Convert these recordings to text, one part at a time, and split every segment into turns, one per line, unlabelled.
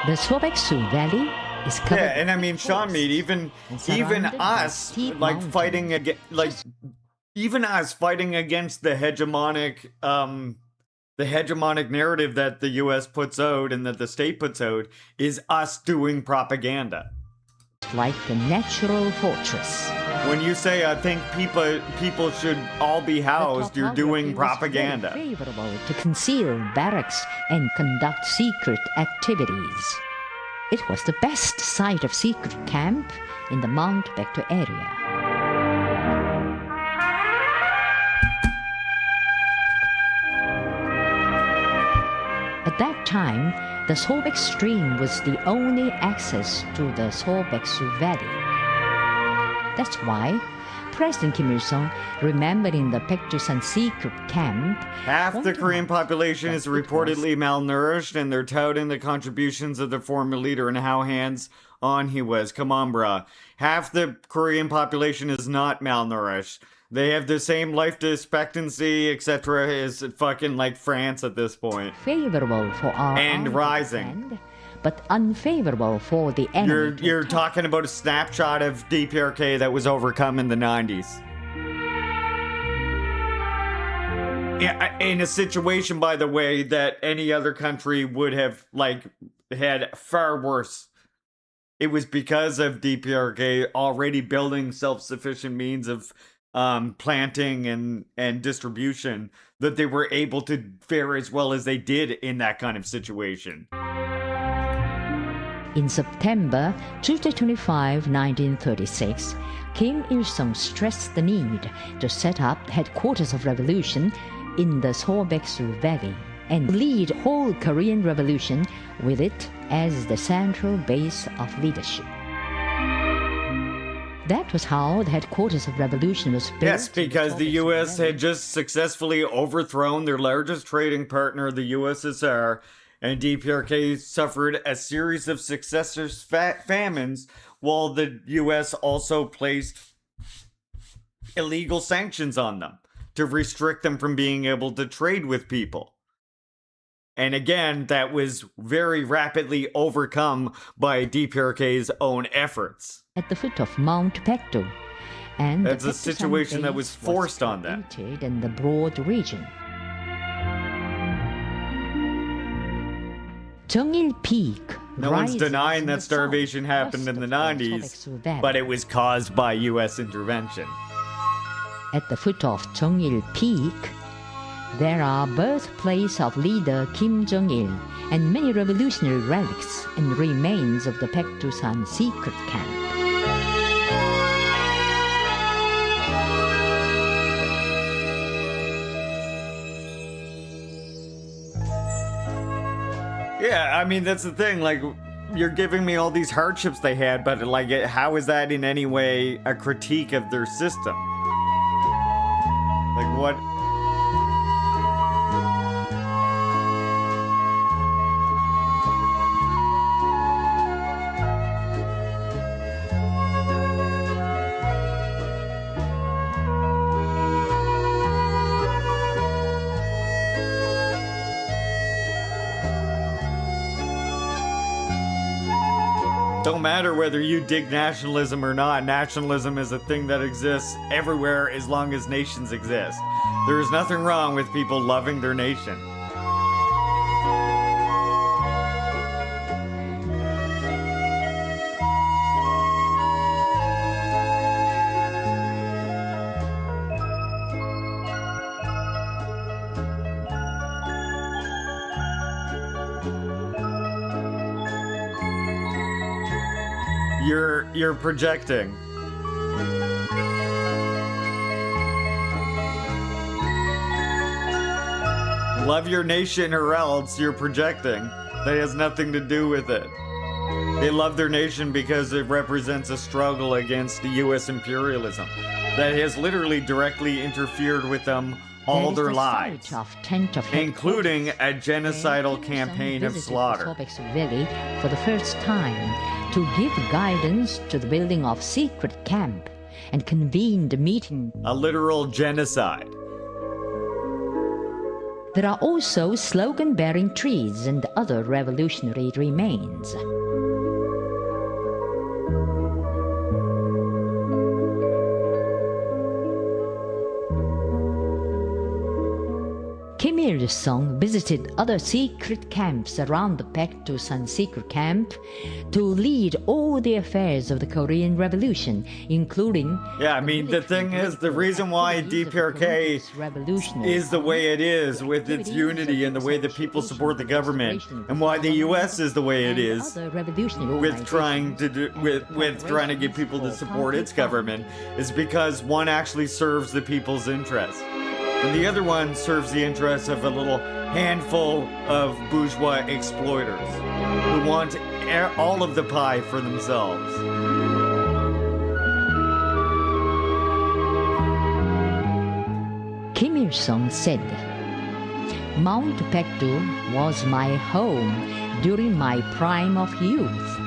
The Sobex Valley is covered.
Yeah, and I mean, Sean Mead, even us, like fighting against, even us fighting against the hegemonic narrative that the U.S. puts out and that the state puts out is us doing propaganda.
Like a natural fortress.
When you say, I think people should all be housed, you're doing propaganda.
Very favorable to conceal barracks and conduct secret activities. It was the best site of secret camp in the Mount Baekdu area. At that time, the Sobex stream was the only access to the Sobex Valley. That's why President Kim Il-sung, remembering the Baekdu-san secret camp...
Half the Korean population is reportedly malnourished, and they're touting the contributions of the former leader and how hands-on he was. Come on, bruh. Half the Korean population is not malnourished. They have the same life expectancy, etc., as fucking like France at this point.
Favorable for our
and rising.
Defend, but unfavorable for the enemy.
You're talking about a snapshot of DPRK that was overcome in the 90s. In a situation, by the way, that any other country would have had far worse. It was because of DPRK already building self-sufficient means of planting and distribution that they were able to fare as well as they did in that kind of situation.
In September 25, 1936, Kim Il-sung stressed the need to set up headquarters of revolution in the Sobex Valley and lead whole Korean revolution with it as the central base of leadership. That was how the headquarters of revolution was built.
Yes, because the U.S. had just successfully overthrown their largest trading partner, the USSR, and DPRK suffered a series of successive famines, while the U.S. also placed illegal sanctions on them to restrict them from being able to trade with people. And again, that was very rapidly overcome by DPRK's own efforts.
At the foot of Mount Baekdu, and
that's a situation that was forced on them.
In the broad region. Cheongil Peak.
No one's denying that starvation happened in the 90s, but it was caused by U.S. intervention.
At the foot of Cheongil Peak, there are birthplace of leader Kim Jong-il and many revolutionary relics and remains of the Baekdu-san secret camp.
Yeah, I mean, that's the thing, you're giving me all these hardships they had, but how is that in any way a critique of their system? What? Don't matter whether you dig nationalism or not, nationalism is a thing that exists everywhere as long as nations exist. There is nothing wrong with people loving their nation. You're projecting. Love your nation or else you're projecting. That has nothing to do with it. They love their nation because it represents a struggle against the U.S. imperialism that has literally directly interfered with them all their lives, including a genocidal campaign of slaughter.
For the first time, to give guidance to the building of secret camp and convened a meeting.
A literal genocide.
There are also slogan-bearing trees and other revolutionary remains. Kim Il-sung visited other secret camps around the Paek-do-san secret camp to lead all the affairs of the Korean Revolution, including...
Yeah, I mean, the thing is, the reason why DPRK is the way it is, with its unity and the way that people support the government, and why the U.S. is the way it is, with trying to get people to support its government, is because one actually serves the people's interests. And the other one serves the interests of a little handful of bourgeois exploiters who want all of the pie for themselves.
Kim Il-sung said, "Mount Paektu was my home during my prime of youth.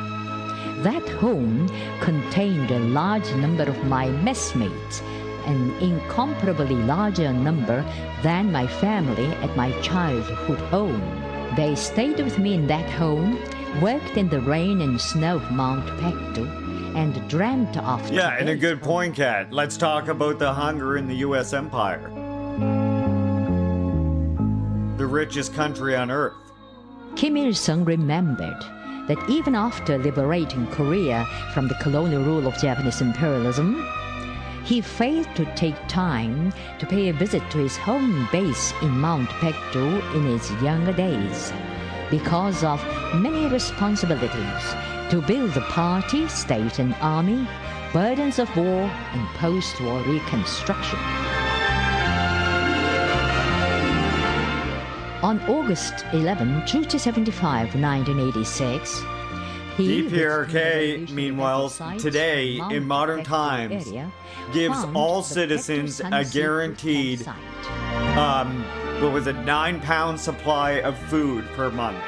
That home contained a large number of my messmates, an incomparably larger number than my family at my childhood home. They stayed with me in that home, worked in the rain and snow of Mount Paektu, and dreamt of..."
Yeah, and a good point, Kat. Let's talk about the hunger in the U.S. empire. The richest country on earth.
Kim Il-sung remembered that even after liberating Korea from the colonial rule of Japanese imperialism, he failed to take time to pay a visit to his home base in Mount Paektu in his younger days, because of many responsibilities to build the party, state and army, burdens of war and post-war reconstruction. On August 11 to 75, 1986,
DPRK, meanwhile, today, in modern times, gives all citizens a guaranteed, 9-pound supply of food per month.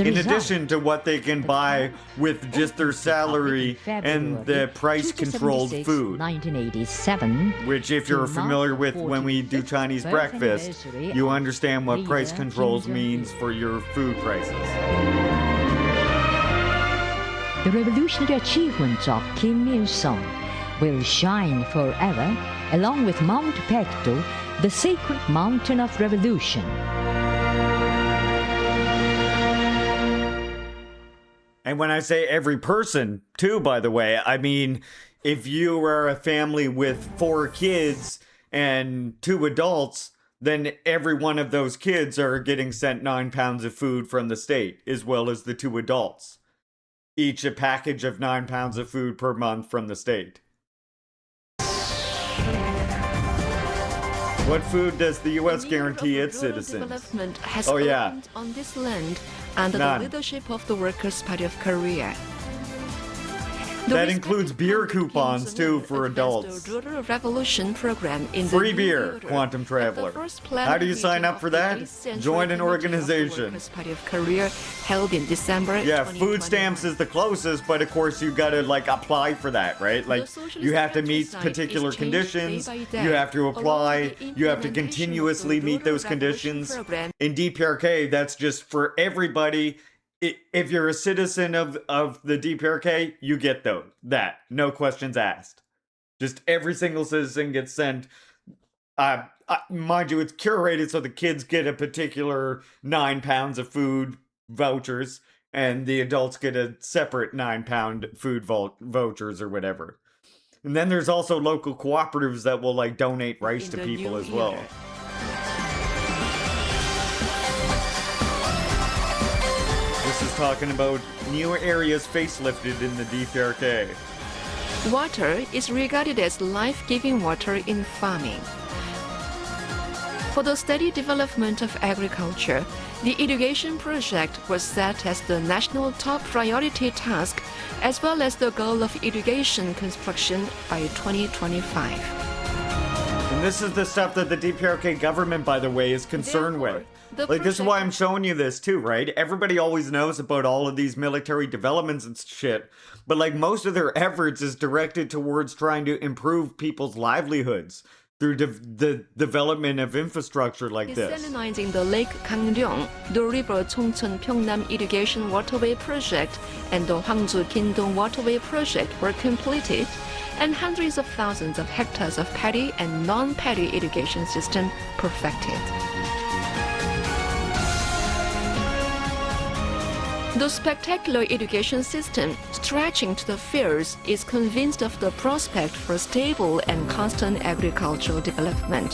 In addition to what they can buy with just their salary and the price-controlled food.
1987,
which, if you're familiar with when we do Chinese breakfast, you understand what price controls means for your food prices.
The revolutionary achievements of Kim Il-sung will shine forever, along with Mount Paektu, the sacred mountain of revolution.
And when I say every person, too, by the way, I mean, if you are a family with 4 kids and 2 adults, then every one of those kids are getting sent 9 pounds of food from the state, as well as the 2 adults. Each a package of 9 pounds of food per month from the state. What food does the U.S. guarantee its citizens?
Development has opened on this land under the leadership of the Workers' Party of Korea.
That includes beer coupons, too, for adults. Free beer, Quantum Traveler. How do you sign up for that? Join an organization. Yeah, food stamps is the closest, but of course you gotta, apply for that, right? You have to meet particular conditions, you have to apply, you have to continuously meet those conditions. In DPRK, that's just for everybody. If you're a citizen of the DPRK, you get that. No questions asked. Just every single citizen gets sent. Mind you, it's curated so the kids get a particular 9 pounds of food vouchers, and the adults get a separate 9-pound food vouchers or whatever. And then there's also local cooperatives that will donate rice to people as well. This is talking about new areas facelifted in the DPRK.
Water is regarded as life-giving water in farming. For the steady development of agriculture, the irrigation project was set as the national top priority task, as well as the goal of irrigation construction by 2025.
And this is the stuff that the DPRK government, by the way, is concerned with. This is why I'm showing you this too, right? Everybody always knows about all of these military developments and shit, but most of their efforts is directed towards trying to improve people's livelihoods. through the development of infrastructure like this.
Desalinizing the Lake Gangryong, the River Chongchon-Pyeongnam Irrigation Waterway Project, and the Hwangju-Kindong Waterway Project were completed, and hundreds of thousands of hectares of paddy and non-paddy irrigation system perfected. The spectacular irrigation system stretching to the fields is convinced of the prospect for stable and constant agricultural development.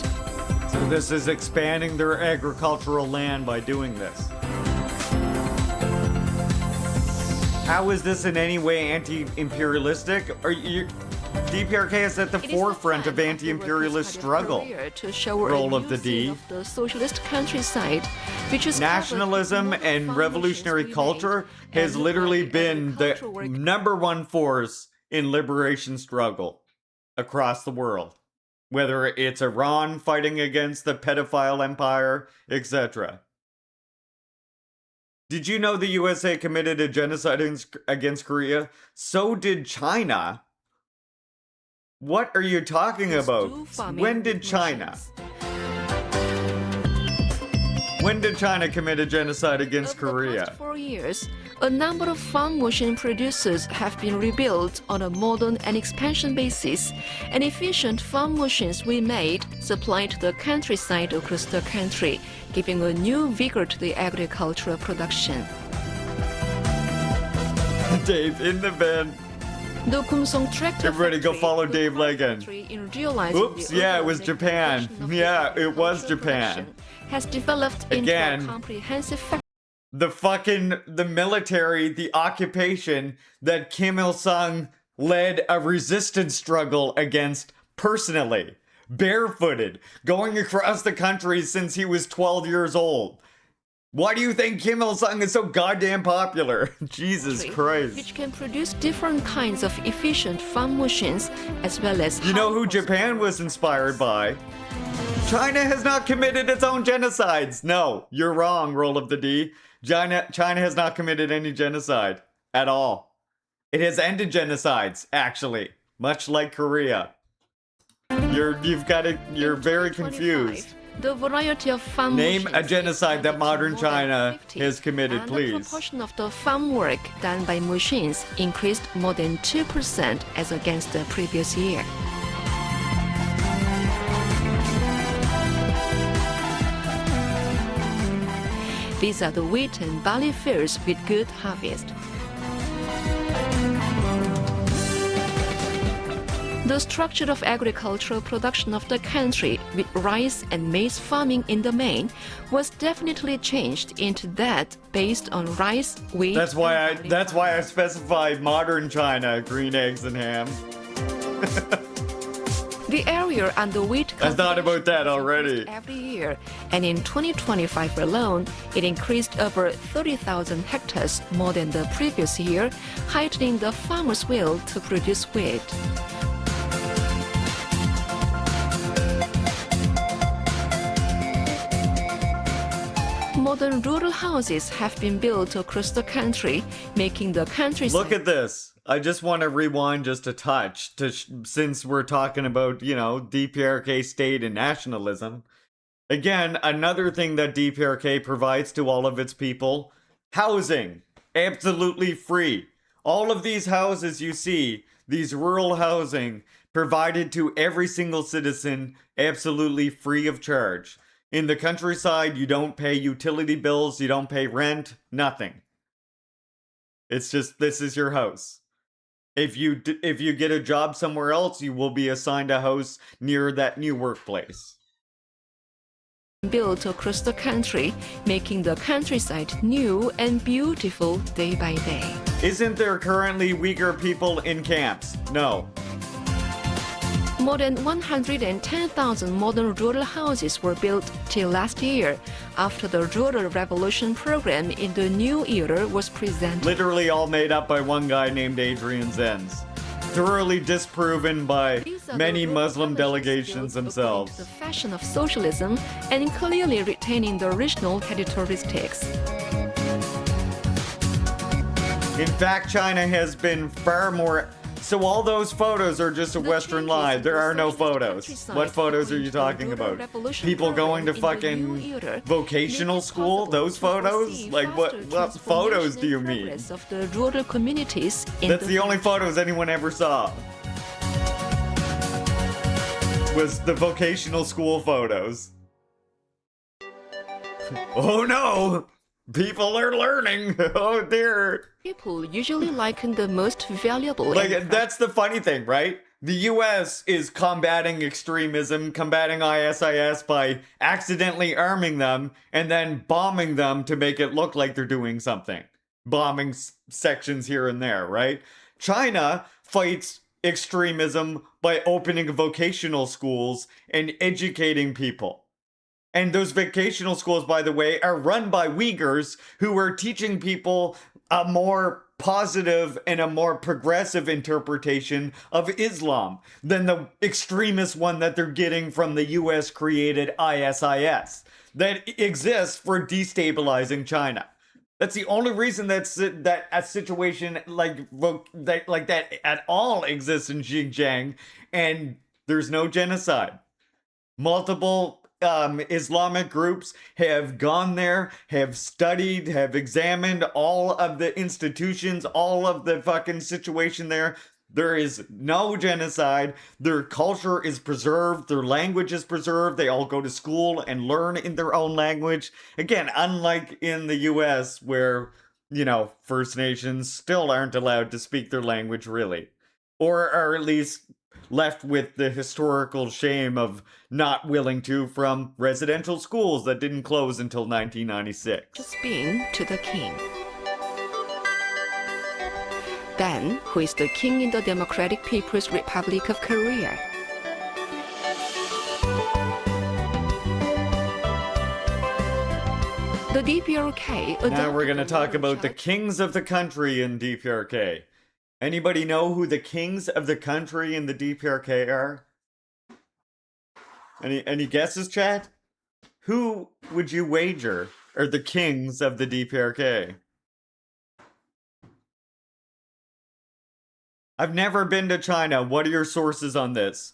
So this is expanding their agricultural land by doing this. How is this in any way anti-imperialistic? DPRK is at the forefront of anti-imperialist struggle. Role of the D.
The socialist countryside, which is
nationalism and revolutionary culture has literally been the number one force in liberation struggle across the world. Whether it's Iran fighting against the pedophile empire, etc. Did you know the USA committed a genocide against Korea? So did China. What are you talking about? When did China commit a genocide against Korea?
Over the past 4 years, a number of farm machine producers have been rebuilt on a modern and expansion basis, and efficient farm machines we made supplied to the countryside across the country, giving a new vigor to the agricultural production.
Dave in the van.
The Kumsong tractor
Everybody go follow Dave Legan. Oops, yeah, it was Japan. Yeah, it was Japan.
Has developed into a comprehensive
the military, the occupation that Kim Il-sung led a resistance struggle against personally, barefooted, going across the country since he was 12 years old. Why do you think Kim Il-sung is so goddamn popular? Jesus Christ.
Which can produce different kinds of efficient farm machines as well as...
You know who Japan was inspired by? China has not committed its own genocides. No, you're wrong, roll of the D. China has not committed any genocide at all. It has ended genocides, actually, much like Korea. You're very confused.
The variety of farm
Name a genocide that modern China has committed, please.
The proportion of the farm work done by machines increased more than 2% as against the previous year. These are the wheat and barley fields with good harvest. The structure of agricultural production of the country, with rice and maize farming in the main, was definitely changed into that based on rice, wheat.
That's why I specified modern China, green eggs and ham.
The area under wheat
I thought about that already.
Every year, and in 2025 alone, it increased over 30,000 hectares more than the previous year, heightening the farmers' will to produce wheat. Modern rural houses have been built across the country, making the countryside...
Look at this. I just want to rewind just a touch, since we're talking about, DPRK state and nationalism. Again, another thing that DPRK provides to all of its people, housing. Absolutely free. All of these houses you see, these rural housing, provided to every single citizen, absolutely free of charge. In the countryside, you don't pay utility bills, you don't pay rent, nothing. It's just, this is your house. If you get a job somewhere else, you will be assigned a house near that new workplace.
Built across the country, making the countryside new and beautiful day by day.
Isn't there currently Uyghur people in camps? No.
More than 110,000 modern rural houses were built till last year, after the Rural Revolution program in the new era was presented.
Literally all made up by one guy named Adrian Zenz. Thoroughly disproven by many Muslim delegations themselves.
The fashion of socialism and clearly retaining the original characteristics.
In fact, China has been far more So all those photos are just a Western lie. There are no photos. What photos are you talking about? People going to fucking vocational school? Those photos? Like what photos do you mean?
Of the rural communities in
That's the only photos anyone ever saw. Was the vocational school photos. Oh no! People are learning! Oh dear!
People usually liken the most valuable.
Like, that's the funny thing, right? The US is combating extremism, combating ISIS by accidentally arming them and then bombing them to make it look like they're doing something. Bombing sections here and there, right? China fights extremism by opening vocational schools and educating people. And those vocational schools, by the way, are run by Uyghurs who are teaching people a more positive and a more progressive interpretation of Islam than the extremist one that they're getting from the US created ISIS that exists for destabilizing China. That's the only reason that a situation like that at all exists in Xinjiang, and there's no genocide. Multiple Islamic groups have gone there, have studied, have examined all of the institutions, all of the fucking situation there. There is no genocide. Their culture is preserved. Their language is preserved. They all go to school and learn in their own language. Again, unlike in the US where, First Nations still aren't allowed to speak their language really. Or are at least left with the historical shame of not willing to from residential schools that didn't close until 1996.
Just being to the king. Then, who is the king in the Democratic People's Republic of Korea? The DPRK.
Now we're going to talk about the kings of the country in DPRK. Anybody know who the kings of the country in the DPRK are? Any guesses, chat? Who would you wager are the kings of the DPRK? I've never been to China. What are your sources on this?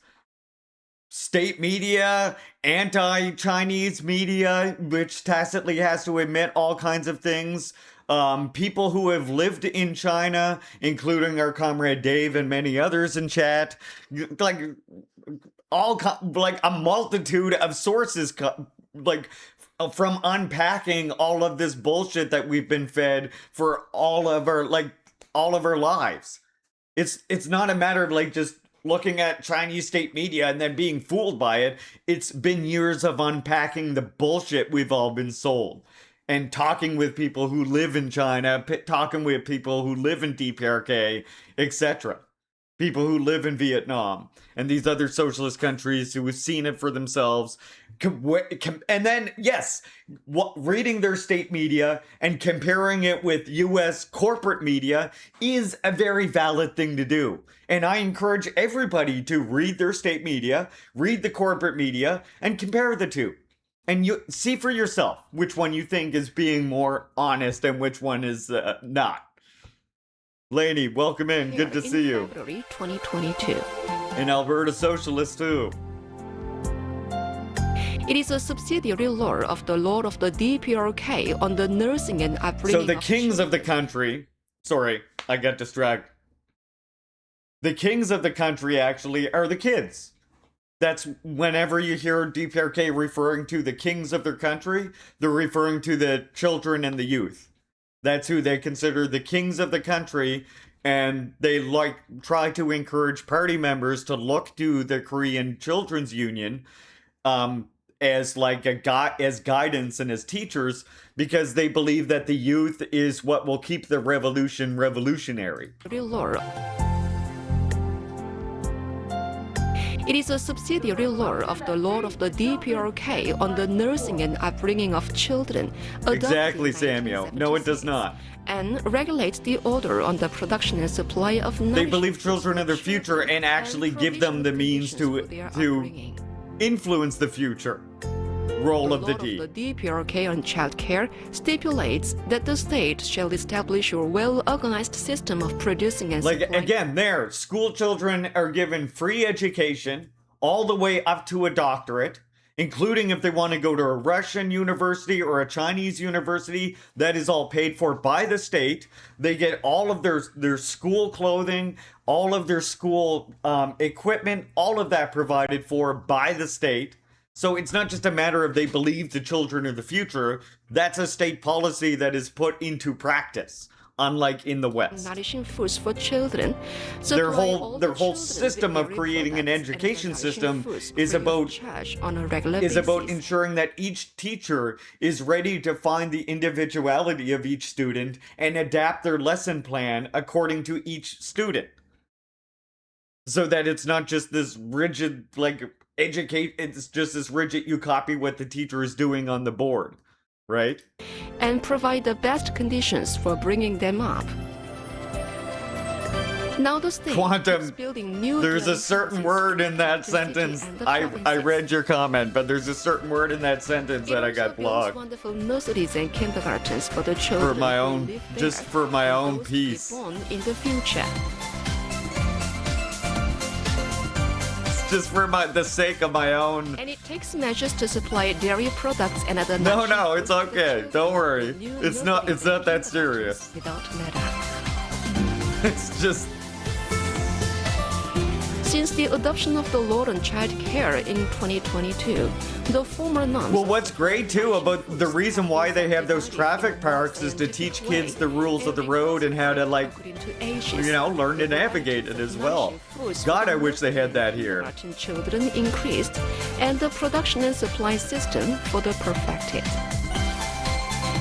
State media, anti-Chinese media, which tacitly has to admit all kinds of things. People who have lived in China, including our comrade Dave and many others in chat, like a multitude of sources, from unpacking all of this bullshit that we've been fed for all of our lives. It's not a matter of just looking at Chinese state media and then being fooled by it. It's been years of unpacking the bullshit we've all been sold. And talking with people who live in China, talking with people who live in DPRK, etc. People who live in Vietnam and these other socialist countries who have seen it for themselves. And then, yes, reading their state media and comparing it with US corporate media is a very valid thing to do. And I encourage everybody to read their state media, read the corporate media, and compare the two. And you see for yourself which one you think is being more honest and which one is not. Lainey, welcome in. Good to see you.
February 2022.
And Alberta Socialist too.
It is a subsidiary law of the DPRK on the nursing and upbringing.
So the kings of the country. Sorry, I got distracted. The kings of the country actually are the kids. That's whenever you hear DPRK referring to the kings of their country, they're referring to the children and the youth. That's who they consider the kings of the country, and they try to encourage party members to look to the Korean Children's Union as guidance and as teachers, because they believe that the youth is what will keep the revolution revolutionary.
It is a subsidiary law of the DPRK on the nursing and upbringing of children.
Exactly, Samuel. No, it does not.
And regulates the order on the production and supply of nourishment.
They believe children are their future and actually give them the means to influence the future. role
The
of the
law
D.
of the DPRK on child care stipulates that the state shall establish a well-organized system of producing and
Like,
supplying.
again, there, school children are given free education all the way up to a doctorate, including if they want to go to a Russian university or a Chinese university. That is all paid for by the state. They get all of their school clothing, all of their school equipment, all of that provided for by the state. So it's not just a matter of they believe the children are the future. That's a state policy that is put into practice, unlike in the West.
Nourishing foods for children.
Their
Supply all
whole
the
their whole
children
system
with
of
dairy
creating an
products and
education
nourishing
system
foods
is
free of
about
charge on a regular
is about
basis.
ensuring that each teacher is ready to find the individuality of each student and adapt their lesson plan according to each student. So that it's not just this rigid, like, it's just this rigid, you copy what the teacher is doing on the board, right?
And provide the best conditions for bringing them up. Now the state
Quantum,
is building new
there's a
dwelling
certain
houses
word in that
electricity
sentence.
and the
I
provinces.
read your comment, but there's a certain word in that sentence
It
that I
also
got
builds
blocked.
wonderful nurseries and kindergartens for the children
For my
who
own,
live
just
there
for my
and
own
those to be
peace.
born in the future.
Just for the sake of my own.
And it takes measures to supply dairy products and other
No,
nourishing
no, it's
foods for the
okay.
children
Don't worry.
in the new
It's not
nurseries
that
and kindergartens
serious.
Without letter.
It's just
Since the adoption of the law on child care in 2022, the former nuns.
well, what's great too about the reason why they have those traffic parks is to teach kids the rules of the road and how to, like, learn to navigate it as well. God, I wish they had that here.
Children increased, and the production and supply system further perfected.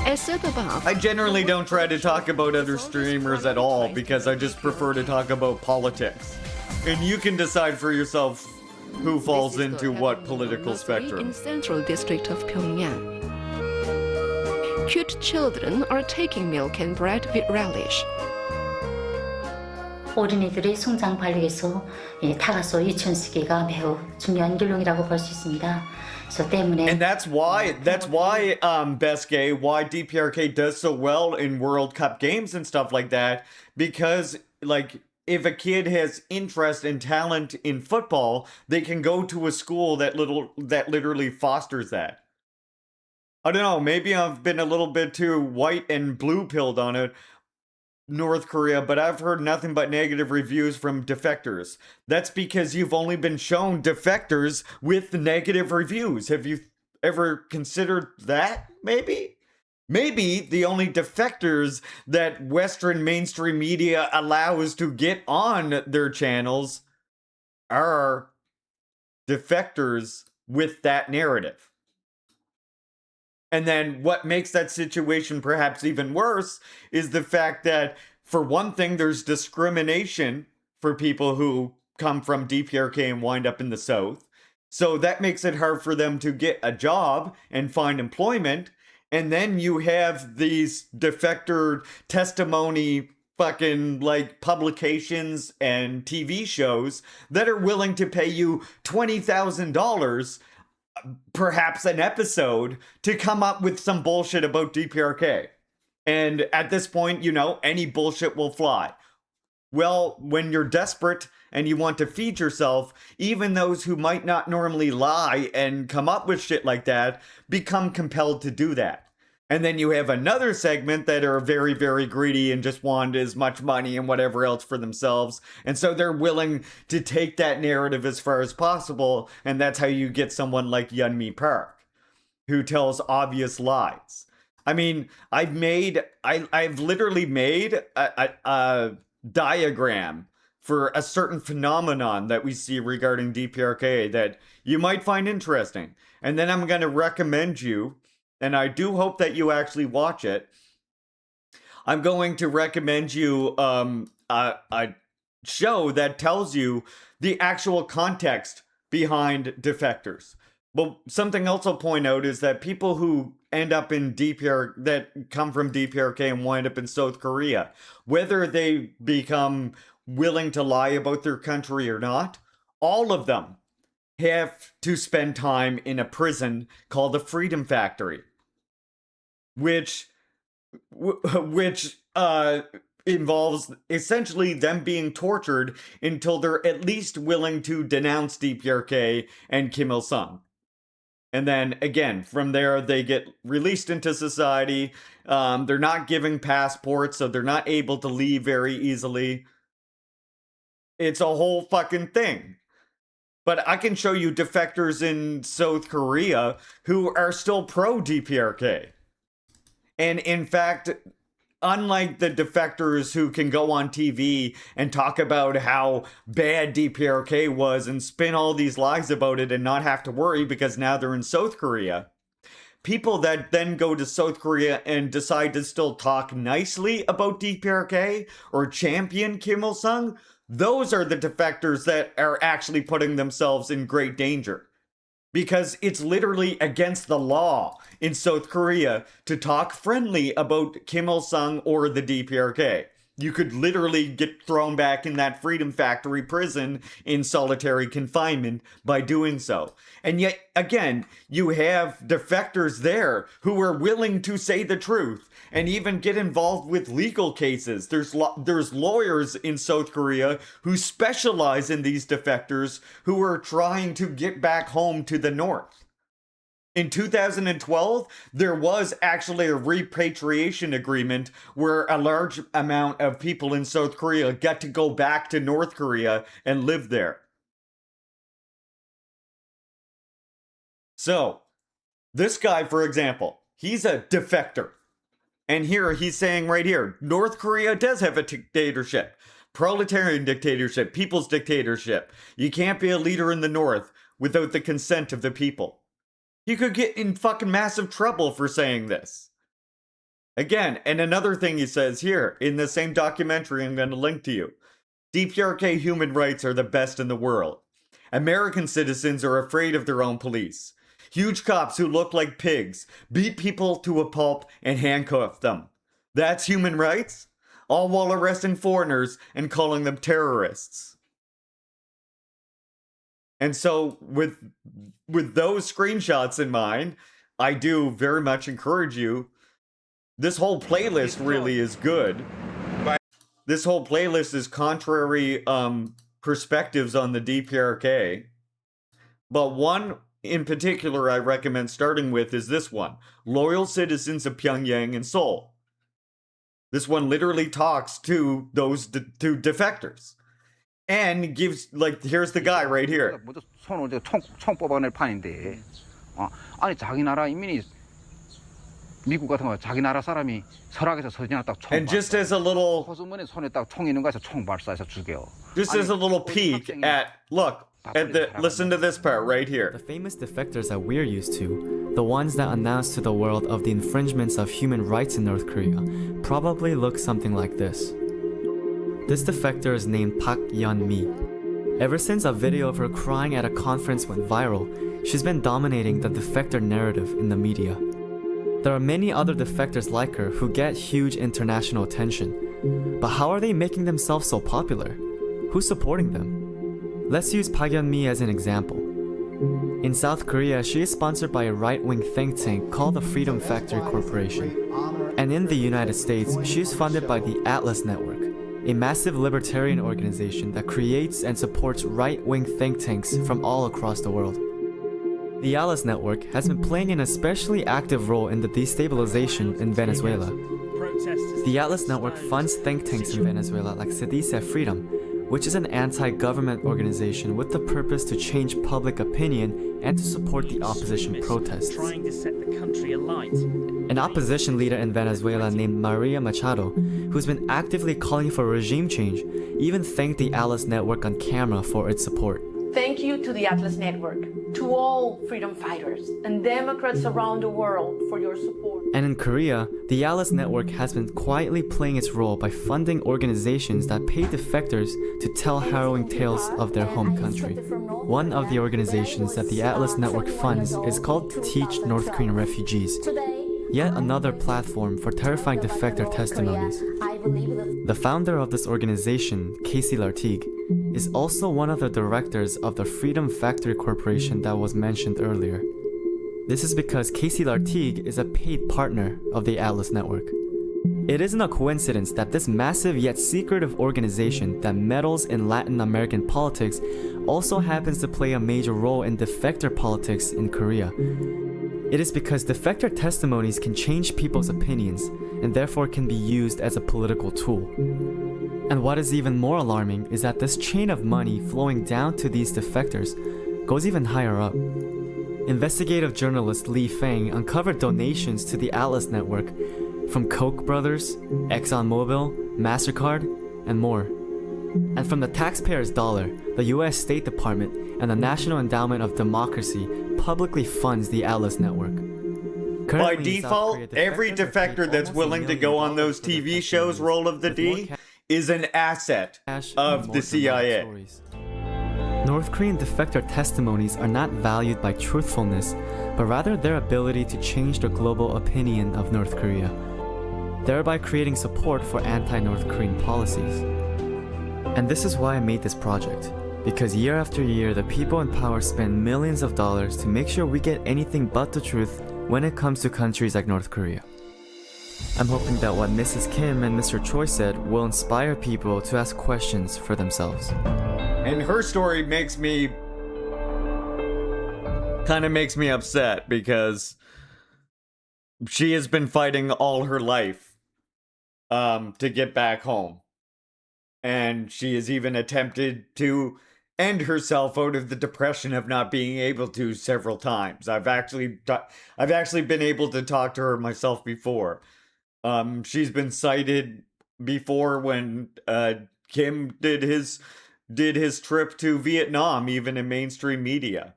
As said above,
I generally don't try to talk about other streamers at all because I just prefer to talk about politics. And you can decide for yourself who falls
This is the
into what
Heavenly
political
Nursery
spectrum.
in Central District of Pyongyang. Cute children are taking milk and bread with relish.
어린이들의 성장 발육에서 타가소 유치원 시기가 매우 중요한 연령이라고 볼 수 있습니다. 그래서 때문에
And that's why Best Gay, why DPRK does so well in World Cup games and stuff like that, because, like, if a kid has interest and talent in football, they can go to a school that literally fosters that. I don't know, maybe I've been a little bit too white and blue-pilled on it, North Korea, but I've heard nothing but negative reviews from defectors. That's because you've only been shown defectors with negative reviews. Have you ever considered that, maybe? Maybe the only defectors that Western mainstream media allows to get on their channels are defectors with that narrative. And then what makes that situation perhaps even worse is the fact that, for one thing, there's discrimination for people who come from DPRK and wind up in the South. So that makes it hard for them to get a job and find employment. And then you have these defector testimony fucking, like, publications and TV shows that are willing to pay you $20,000, perhaps an episode, to come up with some bullshit about DPRK. And at this point, any bullshit will fly. Well, when you're desperate and you want to feed yourself, even those who might not normally lie and come up with shit like that become compelled to do that. And then you have another segment that are very, very greedy and just want as much money and whatever else for themselves. And so they're willing to take that narrative as far as possible. And that's how you get someone like Yeonmi Park, who tells obvious lies. I mean, I've literally made a diagram for a certain phenomenon that we see regarding DPRK that you might find interesting. And then I'm going to recommend you, and I do hope that you actually watch it. I'm going to recommend you a show that tells you the actual context behind defectors. But something else I'll point out is that people who end up in that come from DPRK and wind up in South Korea, whether they become willing to lie about their country or not, all of them have to spend time in a prison called the Freedom Factory, which involves essentially them being tortured until they're at least willing to denounce DPRK and Kim Il-sung. And then again, from there, they get released into society. They're not given passports, so they're not able to leave very easily. It's a whole fucking thing. But I can show you defectors in South Korea who are still pro-DPRK. And in fact, unlike the defectors who can go on TV and talk about how bad DPRK was and spin all these lies about it and not have to worry because now they're in South Korea, people that then go to South Korea and decide to still talk nicely about DPRK or champion Kim Il-sung, those are the defectors that are actually putting themselves in great danger. Because it's literally against the law in South Korea to talk friendly about Kim Il-sung or the DPRK. You could literally get thrown back in that Freedom Factory prison in solitary confinement by doing so. And yet, again, you have defectors there who are willing to say the truth and even get involved with legal cases. There's lawyers in South Korea who specialize in these defectors who are trying to get back home to the North. In 2012, there was actually a repatriation agreement where a large amount of people in South Korea got to go back to North Korea and live there. So, this guy, for example, he's a defector. And here he's saying right here, North Korea does have a dictatorship. Proletarian dictatorship, people's dictatorship. You can't be a leader in the North without the consent of the people. He could get in fucking massive trouble for saying this. Again, and another thing he says here, in the same documentary I'm going to link to you. DPRK human rights are the best in the world. American citizens are afraid of their own police. Huge cops who look like pigs beat people to a pulp and handcuff them. That's human rights? All while arresting foreigners and calling them terrorists. And so, with those screenshots in mind, I do very much encourage you. This whole playlist really is good. This whole playlist is contrary perspectives on the DPRK. But one in particular I recommend starting with is this one. Loyal Citizens of Pyongyang and Seoul. This one literally talks to those two defectors. And gives, like, here's the guy right here.
총 뽑아낼 판인데, 아니 자기 나라 인민이 미국 같은 거 자기 나라 사람이 설악에서 서지나 딱 총.
And just as a little,
호수문에 손에 딱 총 있는 거에서 총 발사해서 죽여.
Just as a little peek at, look, listen to this part right here.
The famous defectors that we're used to, the ones that announce to the world of the infringements of human rights in North Korea, probably look something like this. This defector is named Park Yeon-mi. Ever since a video of her crying at a conference went viral, she's been dominating the defector narrative in the media. There are many other defectors like her who get huge international attention. But how are they making themselves so popular? Who's supporting them? Let's use Park Yeon-mi as an example. In South Korea, she is sponsored by a right-wing think tank called the Freedom Factory Corporation. And in the United States, she is funded by the Atlas Network, a massive libertarian organization that creates and supports right-wing think tanks from all across the world. The Atlas Network has been playing an especially active role in the destabilization in Venezuela. The Atlas Network funds think tanks in Venezuela like Se Dice Freedom, which is an anti-government organization with the purpose to change public opinion and to support the opposition protests.
Trying to set the country alight.
An opposition leader in Venezuela named Maria Machado, who's been actively calling for regime change, even thanked the Atlas Network on camera for its support.
Thank you to the Atlas Network, to all freedom fighters and Democrats around the world for your support.
And in Korea, the Atlas Network has been quietly playing its role by funding organizations that pay defectors to tell harrowing tales of their home country. One of the organizations that the Atlas Network funds is called Teach North Korean Refugees, yet another platform for terrifying defector testimonies. The founder of this organization, Casey Lartigue, is also one of the directors of the Freedom Factory Corporation that was mentioned earlier. This is because Casey Lartigue is a paid partner of the Atlas Network. It isn't a coincidence that this massive yet secretive organization that meddles in Latin American politics also happens to play a major role in defector politics in Korea. It is because defector testimonies can change people's opinions and therefore can be used as a political tool. And what is even more alarming is that this chain of money flowing down to these defectors goes even higher up. Investigative journalist Lee Feng uncovered donations to the Atlas Network from Koch brothers, ExxonMobil, MasterCard, and more. And from the taxpayer's dollar, the US State Department and the National Endowment of Democracy publicly funds the Atlas Network.
By default, every defector that's willing to go on those TV shows Roll of the D is an asset of the CIA.
North Korean defector testimonies are not valued by truthfulness, but rather their ability to change the global opinion of North Korea, thereby creating support for anti-North Korean policies. And this is why I made this project, because year after year the people in power spend millions of dollars to make sure we get anything but the truth when it comes to countries like North Korea. I'm hoping that what Mrs. Kim and Mr. Choi said will inspire people to ask questions for themselves.
And her story makes me upset because she has been fighting all her life to get back home. And she has even attempted to end herself out of the depression of not being able to several times. I've actually been able to talk to her myself before. She's been cited before when Kim did his trip to Vietnam, even in mainstream media.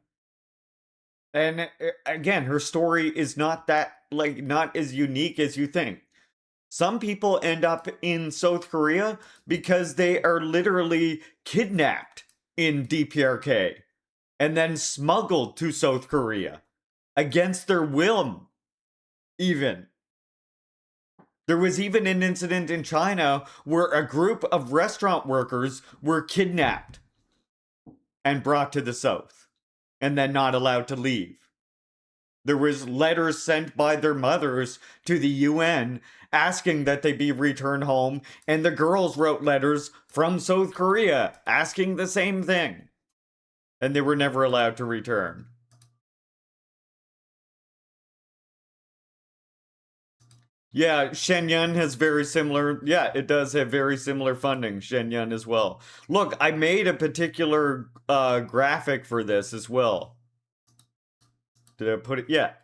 And again, her story is not as unique as you think. Some people end up in South Korea because they are literally kidnapped in DPRK and then smuggled to South Korea against their will, even. There was even an incident in China where a group of restaurant workers were kidnapped and brought to the South and then not allowed to leave. There was letters sent by their mothers to the UN asking that they be returned home, and the girls wrote letters from South Korea asking the same thing. And they were never allowed to return. Yeah, Shenyang has very similar, it does have very similar funding, Shenyang as well. Look, I made a particular graphic for this as well. Did I put it? Yeah,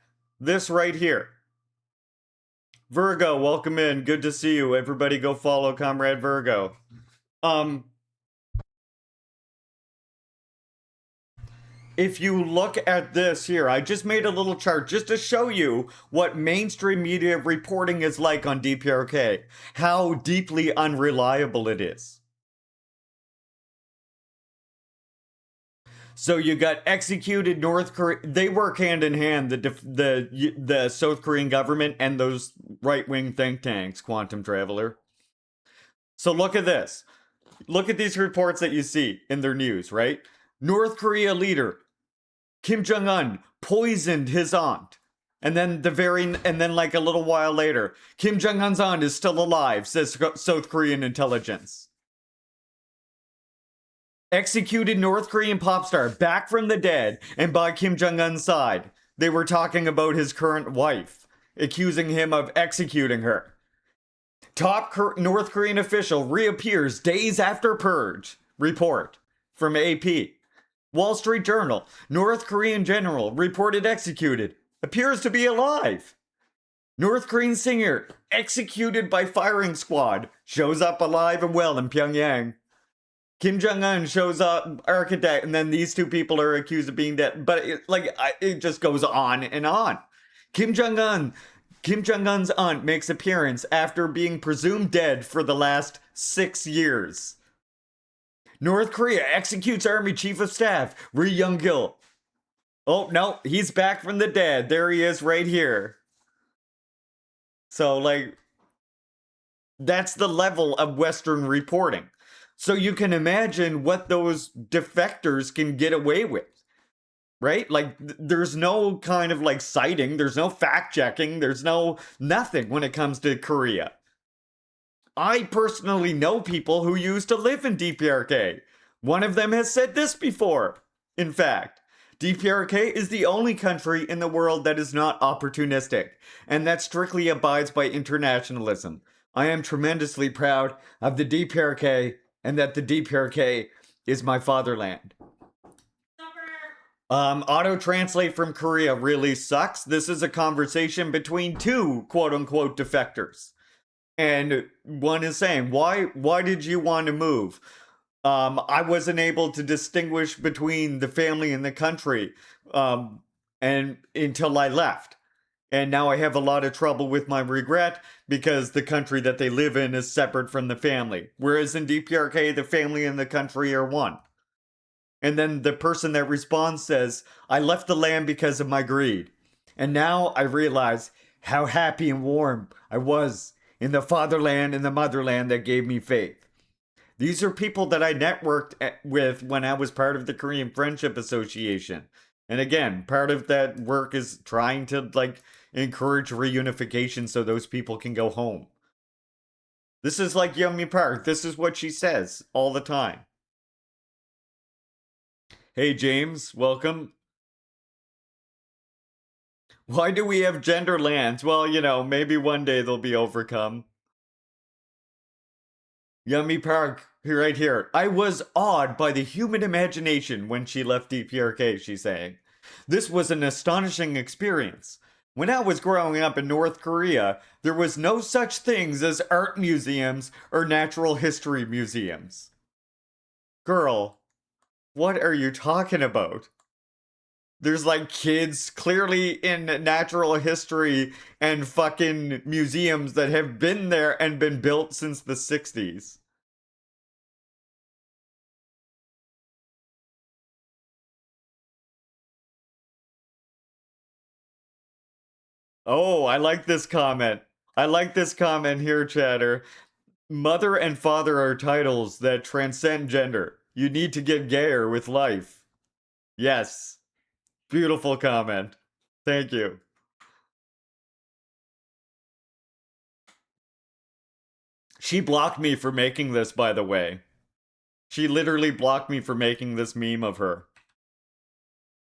this right here. Virgo, welcome in. Good to see you. Everybody go follow Comrade Virgo. If you look at this here, I just made a little chart just to show you what mainstream media reporting is like on DPRK. How deeply unreliable it is. So you got executed North Korea. They work hand in hand, the South Korean government and those right-wing think tanks, Quantum Traveler. So look at this. Look at these reports that you see in their news, right? North Korea leader Kim Jong-un poisoned his aunt. And then like a little while later, Kim Jong-un's aunt is still alive, says South Korean intelligence. Executed North Korean pop star back from the dead and by Kim Jong-un's side. They were talking about his current wife, accusing him of executing her. Top North Korean official reappears days after purge. Report from AP. Wall Street Journal. North Korean general reported executed. Appears to be alive. North Korean singer executed by firing squad. Shows up alive and well in Pyongyang. Kim Jong-un shows up, architect, and then these two people are accused of being dead. But it just goes on and on. Kim Jong-un's aunt makes appearance after being presumed dead for the last 6 years. North Korea executes Army Chief of Staff Ri Yong-gil. Oh, no, he's back from the dead. There he is right here. So, that's the level of Western reporting. So you can imagine what those defectors can get away with. Right? Like, there's no kind of like citing, there's no fact checking, there's no nothing when it comes to Korea. I personally know people who used to live in DPRK. One of them has said this before. In fact, DPRK is the only country in the world that is not opportunistic, and that strictly abides by internationalism. I am tremendously proud of the DPRK, and that the DPRK is my fatherland. Auto translate from Korea really sucks. This is a conversation between two quote unquote defectors. And one is saying, why did you want to move? I wasn't able to distinguish between the family and the country and until I left. And now I have a lot of trouble with my regret because the country that they live in is separate from the family. Whereas in DPRK, the family and the country are one. And then the person that responds says, I left the land because of my greed. And now I realize how happy and warm I was in the fatherland and the motherland that gave me faith. These are people that I networked with when I was part of the Korean Friendship Association. And again, part of that work is trying to like encourage reunification so those people can go home. This is like Yeonmi Park. This is what she says all the time. Hey, James, welcome. Why do we have gender lands? Well, you know, maybe one day they'll be overcome. Yummy Park, right here. I was awed by the human imagination when she left DPRK, she's saying. This was an astonishing experience. When I was growing up in North Korea, there was no such things as art museums or natural history museums. Girl, what are you talking about? There's like kids clearly in natural history and fucking museums that have been there and been built since the 60s. Oh, I like this comment. I like this comment here, chatter. Mother and father are titles that transcend gender. You need to get gayer with life. Yes. Beautiful comment. Thank you. She blocked me for making this, by the way. She literally blocked me for making this meme of her.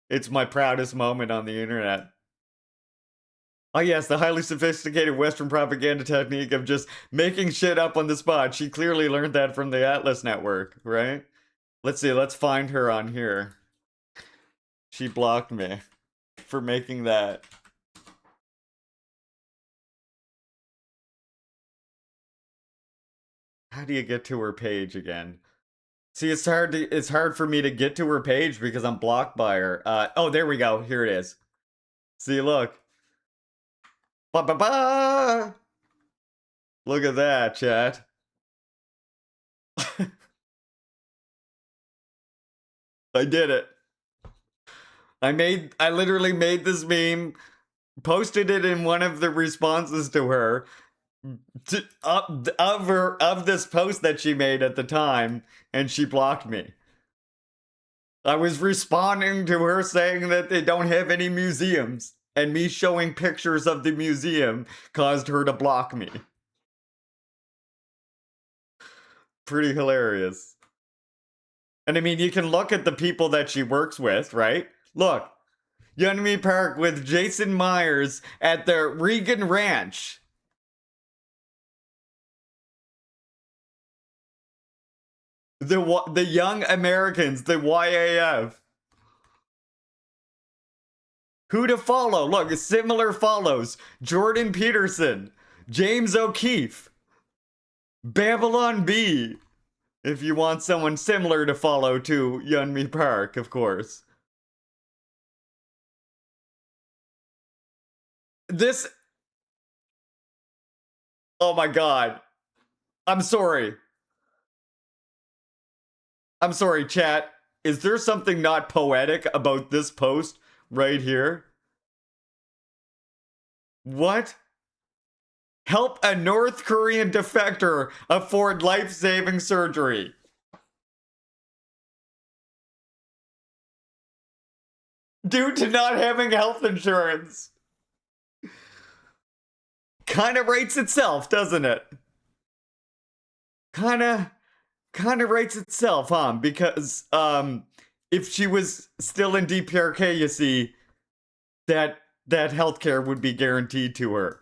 It's my proudest moment on the internet. Oh yes, the highly sophisticated Western propaganda technique of just making shit up on the spot. She clearly learned that from the Atlas Network, right? Let's see, let's find her on here. She blocked me for making that. How do you get to her page again? See, it's hard for me to get to her page because I'm blocked by her. Oh, there we go. Here it is. See, look. Ba ba ba! Look at that, chat. I did it. I literally made this meme, posted it in one of the responses to her, of this post that she made at the time, and she blocked me. I was responding to her saying that they don't have any museums, and me showing pictures of the museum caused her to block me. Pretty hilarious. And I mean, you can look at the people that she works with, right? Look, Yeonmi Park with Jason Myers at the Regan Ranch. The Young Americans, the YAF. Who to follow? Look, similar follows. Jordan Peterson, James O'Keefe, Babylon B. If you want someone similar to follow to Yeonmi Park, of course. This... Oh my god. I'm sorry. I'm sorry, chat. Is there something not poetic about this post right here? What? Help a North Korean defector afford life-saving surgery. due to not having health insurance. Kind of writes itself, doesn't it? Kind of writes itself, huh? Because if she was still in DPRK, you see, that healthcare would be guaranteed to her.